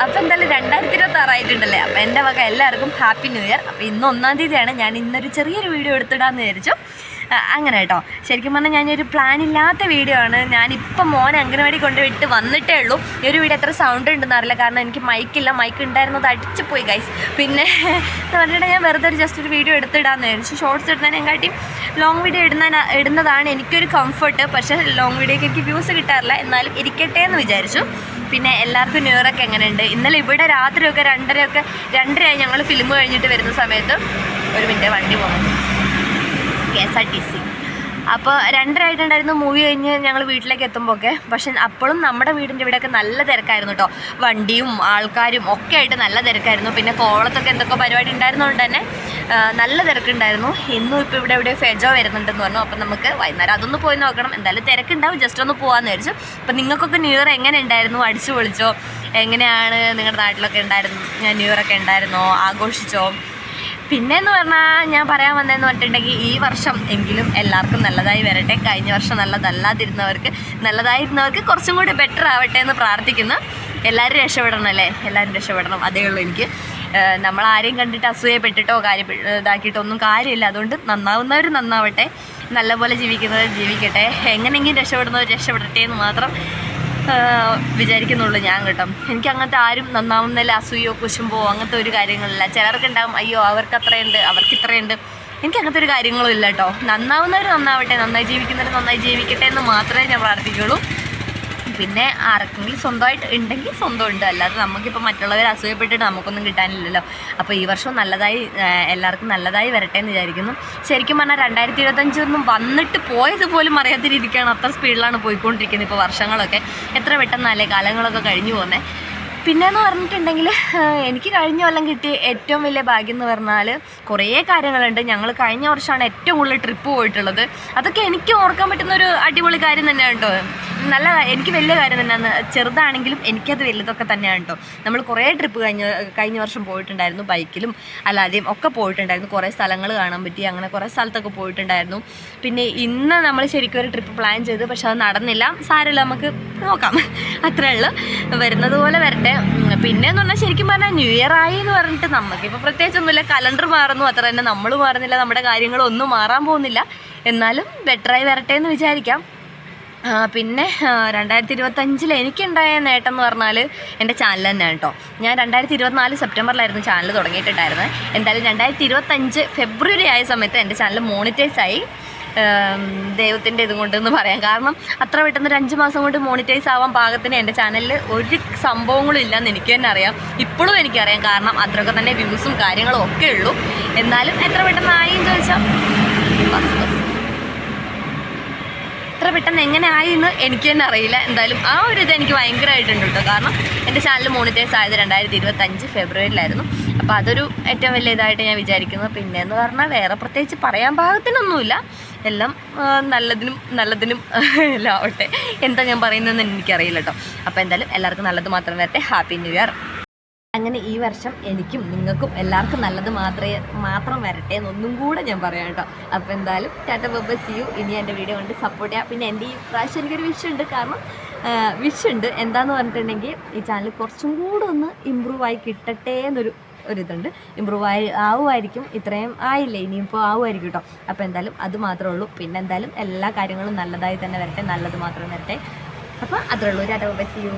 അപ്പോൾ എന്തായാലും 2026 ആയിട്ടുണ്ടല്ലേ. അപ്പോൾ എൻ്റെ വക എല്ലാവർക്കും ഹാപ്പി ന്യൂ ഇയർ. അപ്പോൾ ഇന്ന് 1-ാം തീയതിയാണ്. ഞാൻ ഇന്നൊരു ചെറിയൊരു വീഡിയോ എടുത്തിടാമെന്ന് വിചാരിച്ചു. അങ്ങനെ കേട്ടോ. ശരിക്കും പറഞ്ഞാൽ ഞാനൊരു പ്ലാൻ ഇല്ലാത്ത വീഡിയോ ആണ്. ഞാനിപ്പം മോനെ അംഗനവാടി കൊണ്ടുവിട്ട് വന്നിട്ടേ ഉള്ളൂ. ഈ ഒരു വീഡിയോ എത്ര സൗണ്ട് ഉണ്ടെന്ന് അറിയില്ല, കാരണം എനിക്ക് മൈക്കില്ല. മൈക്ക് ഉണ്ടായിരുന്നത് അടിച്ചു പോയി ഗൈസ്. പിന്നെ എന്ന് പറഞ്ഞിട്ട് ഞാൻ വെറുതെ ഒരു ജസ്റ്റ് ഒരു വീഡിയോ എടുത്തിടാമെന്ന് വിചാരിച്ചു. ഷോർട്സ് ഇടുന്നതിനെക്കാട്ടിയും ലോങ് വീഡിയോ ഇടുന്നതാണ് എനിക്കൊരു കംഫർട്ട്. പക്ഷേ ലോങ് വീഡിയോക്ക് എനിക്ക് വ്യൂസ് കിട്ടാറില്ല. എന്നാലും ഇരിക്കട്ടെ എന്ന് വിചാരിച്ചു. പിന്നെ എല്ലാവർക്കും ന്യൂ ഇയറൊക്കെ എങ്ങനെയുണ്ട്? ഇന്നലെ ഇവിടെ രാത്രിയൊക്കെ 2:30 ഞങ്ങൾ ഫിലിം കഴിഞ്ഞിട്ട് വരുന്ന സമയത്ത് ഒരു മിനിറ്റ് വണ്ടി പോകുന്നു, KSRTC. അപ്പോൾ 2:30 ആയിട്ടുണ്ടായിരുന്നു മൂവി കഴിഞ്ഞ് ഞങ്ങൾ വീട്ടിലേക്ക് എത്തുമ്പോൾ. പക്ഷെ അപ്പോഴും നമ്മുടെ വീടിൻ്റെ ഇവിടെയൊക്കെ നല്ല തിരക്കായിരുന്നു കേട്ടോ. വണ്ടിയും ആൾക്കാരും ഒക്കെ ആയിട്ട് നല്ല തിരക്കായിരുന്നു. പിന്നെ കോളത്തൊക്കെ എന്തൊക്കെ പരിപാടി ഉണ്ടായിരുന്നതുകൊണ്ട് തന്നെ നല്ല തിരക്കുണ്ടായിരുന്നു. ഇന്നും ഇപ്പോൾ ഇവിടെ എവിടെ ഫെജോ വരുന്നുണ്ടെന്ന് പറഞ്ഞു. അപ്പം നമുക്ക് വൈകുന്നേരം അതൊന്ന് പോയി നോക്കണം. എന്തായാലും തിരക്കുണ്ടാവും, ജസ്റ്റ് ഒന്ന് പോകാമെന്ന് വിചാരിച്ചു. അപ്പം നിങ്ങൾക്കൊക്കെ ന്യൂ ഇയർ എങ്ങനെ ഉണ്ടായിരുന്നു? അടിച്ചു പൊളിച്ചോ? എങ്ങനെയാണ് നിങ്ങളുടെ നാട്ടിലൊക്കെ ഉണ്ടായിരുന്നു? ന്യൂ ഇയറൊക്കെ ഉണ്ടായിരുന്നോ? ആഘോഷിച്ചോ? പിന്നെയെന്ന് പറഞ്ഞാൽ ഞാൻ പറയാൻ വന്നതെന്ന് പറഞ്ഞിട്ടുണ്ടെങ്കിൽ ഈ വർഷം എങ്കിലും എല്ലാവർക്കും നല്ലതായി വരട്ടെ. കഴിഞ്ഞ വർഷം നല്ലതായിരുന്നവർക്ക് കുറച്ചും കൂടി ബെറ്റർ ആവട്ടെ എന്ന് പ്രാർത്ഥിക്കുന്നു. എല്ലാവരും രക്ഷപ്പെടണം അല്ലേ? എല്ലാവരും രക്ഷപ്പെടണം, അതേ ഉള്ളൂ എനിക്ക്. നമ്മളാരെയും കണ്ടിട്ട് അസൂയപ്പെട്ടിട്ടോ ഇതാക്കിയിട്ടൊന്നും കാര്യമില്ല. അതുകൊണ്ട് നന്നാവുന്നവർ നന്നാവട്ടെ, നല്ലപോലെ ജീവിക്കുന്നവർ ജീവിക്കട്ടെ, എങ്ങനെയെങ്കിലും രക്ഷപ്പെടുന്നവർ രക്ഷപ്പെടട്ടെ എന്ന് മാത്രം വിചാരിക്കുന്നുള്ളൂ ഞാൻ കേട്ടോ. എനിക്ക് അങ്ങനത്തെ ആരും നന്നാവുന്നതിൽ അസൂയോ കുശുമ്പോ അങ്ങനത്തെ ഒരു കാര്യങ്ങളില്ല. ചിലർക്കുണ്ടാവും, അയ്യോ അവർക്ക് അത്രയുണ്ട്, അവർക്ക് ഇത്രയുണ്ട്. എനിക്ക് അങ്ങനത്തെ ഒരു കാര്യങ്ങളും ഇല്ല കേട്ടോ. നന്നാവുന്നവർ നന്നാവട്ടെ, നന്നായി ജീവിക്കുന്നവർ നന്നായി ജീവിക്കട്ടെ എന്ന് മാത്രമേ ഞാൻ പ്രാർത്ഥിക്കുള്ളൂ. പിന്നെ ആർക്കെങ്കിലും സ്വന്തമായിട്ട് ഉണ്ടെങ്കിൽ സ്വന്തമുണ്ട്, അല്ലാതെ നമുക്കിപ്പോൾ മറ്റുള്ളവരെ അസൂയപ്പെട്ടിട്ട് നമുക്കൊന്നും കിട്ടാനില്ലല്ലോ. അപ്പോൾ ഈ വർഷം എല്ലാവർക്കും നല്ലതായി വരട്ടെ എന്ന് വിചാരിക്കുന്നു. ശരിക്കും പറഞ്ഞാൽ 2025 വന്നിട്ട് പോയതുപോലും അറിയാത്ത രീതിക്കാണ്, അത്ര സ്പീഡിലാണ് പോയിക്കൊണ്ടിരിക്കുന്നത് ഇപ്പോൾ വർഷങ്ങളൊക്കെ. എത്ര പെട്ടെന്നല്ലേ കാലങ്ങളൊക്കെ കഴിഞ്ഞു പോകുന്നത്. പിന്നെയെന്ന് പറഞ്ഞിട്ടുണ്ടെങ്കിൽ എനിക്ക് കഴിഞ്ഞ കൊല്ലം കിട്ടിയ ഏറ്റവും വലിയ ഭാഗ്യം എന്ന് പറഞ്ഞാൽ കുറേ കാര്യങ്ങളുണ്ട്. ഞങ്ങൾ കഴിഞ്ഞ വർഷമാണ് ഏറ്റവും കൂടുതൽ ട്രിപ്പ് പോയിട്ടുള്ളത്. അതൊക്കെ എനിക്ക് ഓർക്കാൻ പറ്റുന്നൊരു അടിപൊളി കാര്യം തന്നെയാണ് കേട്ടോ. എനിക്ക് വലിയ കാര്യം തന്നെയാണ്. ചെറുതാണെങ്കിലും എനിക്കത് വലുതൊക്കെ തന്നെയാണ് കേട്ടോ. നമ്മൾ കുറേ ട്രിപ്പ് കഴിഞ്ഞ വർഷം പോയിട്ടുണ്ടായിരുന്നു. ബൈക്കിലും അല്ലാതെയും ഒക്കെ പോയിട്ടുണ്ടായിരുന്നു. കുറേ സ്ഥലങ്ങൾ കാണാൻ പറ്റി. അങ്ങനെ കുറേ സ്ഥലത്തൊക്കെ പോയിട്ടുണ്ടായിരുന്നു. പിന്നെ ഇന്ന് നമ്മൾ ശരിക്കും ഒരു ട്രിപ്പ് പ്ലാൻ ചെയ്തു, പക്ഷെ അത് നടന്നില്ല. സാരമില്ല, നമുക്ക് നോക്കാം, അത്രേ ഉള്ളൂ. വരുന്നത് പോലെ വരട്ടെ. പിന്നെയെന്ന് പറഞ്ഞാൽ ശരിക്കും പറഞ്ഞാൽ ന്യൂ ഇയർ ആയി എന്ന് പറഞ്ഞിട്ട് നമുക്കിപ്പോൾ പ്രത്യേകിച്ചൊന്നുമില്ല. കലണ്ടർ മാറുന്നു, അത്ര തന്നെ. നമ്മൾ മാറുന്നില്ല, നമ്മുടെ കാര്യങ്ങളൊന്നും മാറാൻ പോകുന്നില്ല. എന്നാലും ബെറ്ററായി വരട്ടെ എന്ന് വിചാരിക്കാം. പിന്നെ 2025 എനിക്കുണ്ടായ നേട്ടം എന്ന് പറഞ്ഞാൽ എൻ്റെ ചാനൽ തന്നെയാണ് കേട്ടോ. ഞാൻ 2024 സെപ്റ്റംബറിലായിരുന്നു ചാനൽ തുടങ്ങിയിട്ടുണ്ടായിരുന്നത്. എന്തായാലും 2025 ഫെബ്രുവരി ആയ സമയത്ത് എൻ്റെ ചാനൽ മോണിറ്റൈസ് ആയി. ദൈവത്തിൻ്റെ ഇതുകൊണ്ടെന്ന് പറയാം. കാരണം അത്ര പെട്ടെന്ന് 5 മാസം കൊണ്ട് മോണിറ്റൈസ് ആവാൻ പാകത്തിന് എൻ്റെ ചാനലിൽ ഒരു സംഭവങ്ങളും ഇല്ലയെന്ന് എനിക്ക് തന്നെ അറിയാം. ഇപ്പോഴും എനിക്കറിയാം, കാരണം അത്രയൊക്കെ തന്നെ വ്യൂസും കാര്യങ്ങളും ഒക്കെ ഉള്ളൂ. എന്നാലും എത്ര പെട്ടെന്ന് ആയെന്ന് ചോദിച്ചാൽ എത്ര പെട്ടെന്ന് എങ്ങനെ ആയിന്ന് എനിക്ക് തന്നെ അറിയില്ല. എന്തായാലും ആ ഒരു ഇത് എനിക്ക് ഭയങ്കരമായിട്ടുണ്ട് കേട്ടോ. കാരണം എൻ്റെ ചാനൽ മോണിറ്റൈസ് ആയത് 2025 ഫെബ്രുവരിയിലായിരുന്നു. അപ്പോൾ അതൊരു ഏറ്റവും വലിയ ഇതായിട്ട് ഞാൻ വിചാരിക്കുന്നു. പിന്നെയെന്ന് പറഞ്ഞാൽ വേറെ പ്രത്യേകിച്ച് പറയാൻ പാകത്തിനൊന്നുമില്ല. എല്ലാം നല്ലതിനും എല്ലാം ആവട്ടെ. എന്താ ഞാൻ പറയുന്നതെന്ന് എനിക്കറിയില്ല കേട്ടോ. അപ്പോൾ എന്തായാലും എല്ലാവർക്കും നല്ലത് മാത്രം വരട്ടെ. Happy new year. അങ്ങനെ ഈ വർഷം എനിക്കും നിങ്ങൾക്കും എല്ലാവർക്കും നല്ലത് മാത്രം വരട്ടെ എന്നൊന്നും കൂടെ ഞാൻ പറയാം കേട്ടോ. അപ്പോൾ എന്തായാലും ടാറ്റ ബൈ സീ യു. ഇനി എൻ്റെ വീഡിയോ കൊണ്ട് സപ്പോർട്ട് ചെയ്യാം. പിന്നെ എൻ്റെ ഈ പ്രാവശ്യം എനിക്കൊരു വിഷുണ്ട്. കാരണം വിഷുണ്ട് എന്താണെന്ന് പറഞ്ഞിട്ടുണ്ടെങ്കിൽ ഈ ചാനൽ കുറച്ചും കൂടെ ഒന്ന് ഇമ്പ്രൂവ് ആയി കിട്ടട്ടെ ഒരിതുണ്ട്. ഇമ്പ്രൂവ് ആവുമായിരിക്കും. ഇത്രയും ആയില്ലേ, ഇനിയിപ്പോൾ ആവുമായിരിക്കും കേട്ടോ. അപ്പോൾ എന്തായാലും അത് മാത്രമേ ഉള്ളൂ. പിന്നെ എന്തായാലും എല്ലാ കാര്യങ്ങളും നല്ലതായി തന്നെ വരട്ടെ, നല്ലത് മാത്രം വരട്ടെ. അപ്പോൾ അത്രേ ഉള്ളൂ. Tata bye see U.